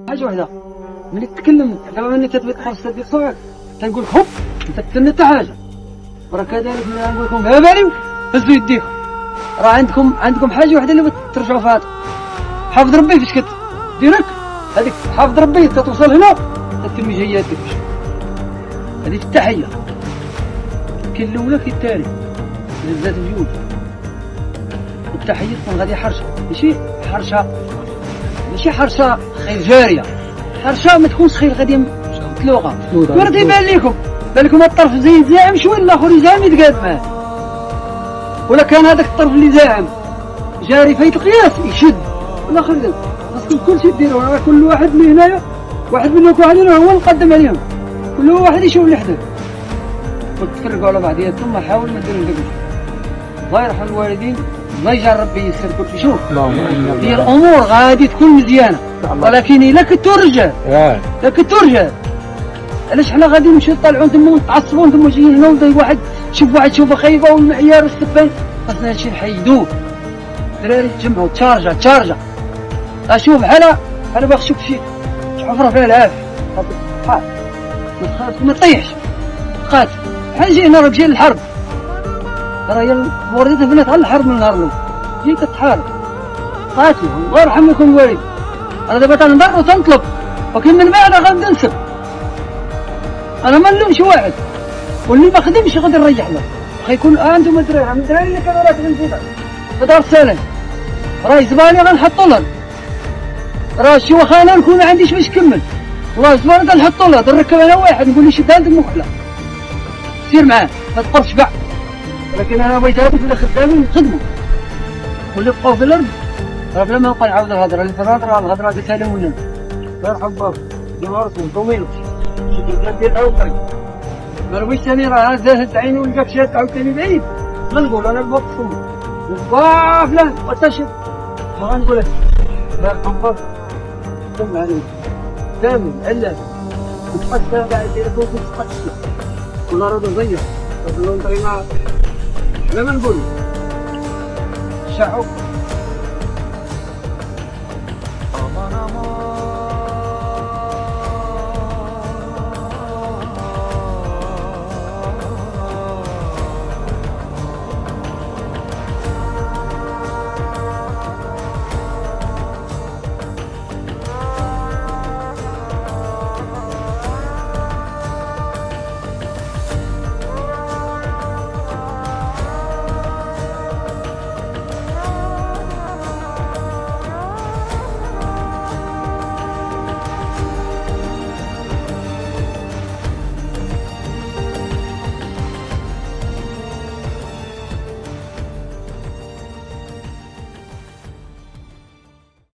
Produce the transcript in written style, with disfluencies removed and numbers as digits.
حاجه واحده، ملي تتكلم دابا ملي تثبت خاص دير صوتك تنقول لك هوب انت تستنى حتى حاجه، وراه كذلك ملي نقول لكم بها بالي هزوا يديكم، راه عندكم حاجه واحده اللي ترجعوا فيها، حافظ ربي فاش كديرك هذيك، حافظ ربي توصل هنا تتم جياتك، هذه في التحيه كاين الاولى كاين الثاني بالذات الجود. التحيه تكون غادي حرشه، ماشي حرشه خير جاريه، حرشه ما تكونش خير غادي متلوقه، وراه تيبان لكم الطرف زاعم شويه الاخر يزاعم يتقاد معاه، ولا كان هذاك الطرف اللي زاعم جاري فايت القياس يشد والاخر يزاعم. خاصكم كلشي ديروا، راه كل واحد من هنايا واحد منكم واحدين هو المقدم عليهم، كل واحد يشوف اللي حداه وتفرقوا على بعضياتكم. ما حاول ما ديروا هذاك، الله يرحم الوالدين، الله يجعل ربي يسر كل شيء. شوف هي الامور غادي تكون مزيانه، ولكن الا كنتو رجال علاش حنا غادي نمشيو نطلعوا تما ونتعصبوا ثم جايين هنا واحد شوف شوفه خايبه والمعيار والسبان، خاصنا هادشي نحيدوه. الدراري تجمعوا تشارجا اشوف بحال باغي تشوف شي حفره فيها العافيه، ما تخاف ما تطيحش، قاتل بحال جينا راه مشينا للحرب، راه هي وريتها بنات على الحرب من النهار الاول، جاي كتحارب قاتلوا الله يرحم لكم الوالد. انا دابا تنضر وتنطلب، ولكن من بعد غنبدا نسب، انا ما نلومش واحد، واللي ما خدمش غادي نريح له، غيكون انتم الدراري من الدراري اللي كانوا راكبين في دار السلام، راه زبالي غنحطوا لها، راه شي واخا انا نكون ما عنديش باش نكمل، والله زبالي غنحطوا لها، نركب انا واحد نقول لي شد عندك مخله سير معاه ما تقربش كاع، ولكن انا بغيت هادوك اللي خدامين نخدموا واللي بقاو في الارض، راه بلا ما نبقى نعاود الهضره اللي في الهضره قلتها لهم الناس الله يرحم بابا ديما راسهم طويل شي كلمه ديال عاوتاني ما نبغيش ثاني راه زاهد عيني ولقى مشات عاوتاني بعيد، غنقول انا بوقفهم فلان وتشد ما غنقولش الله يرحم بابا سمع عليك كامل علاش نتقصى كاع ديالك وتتقصى ولا راه ضيع والله نطرينا لا ما نقول شعوب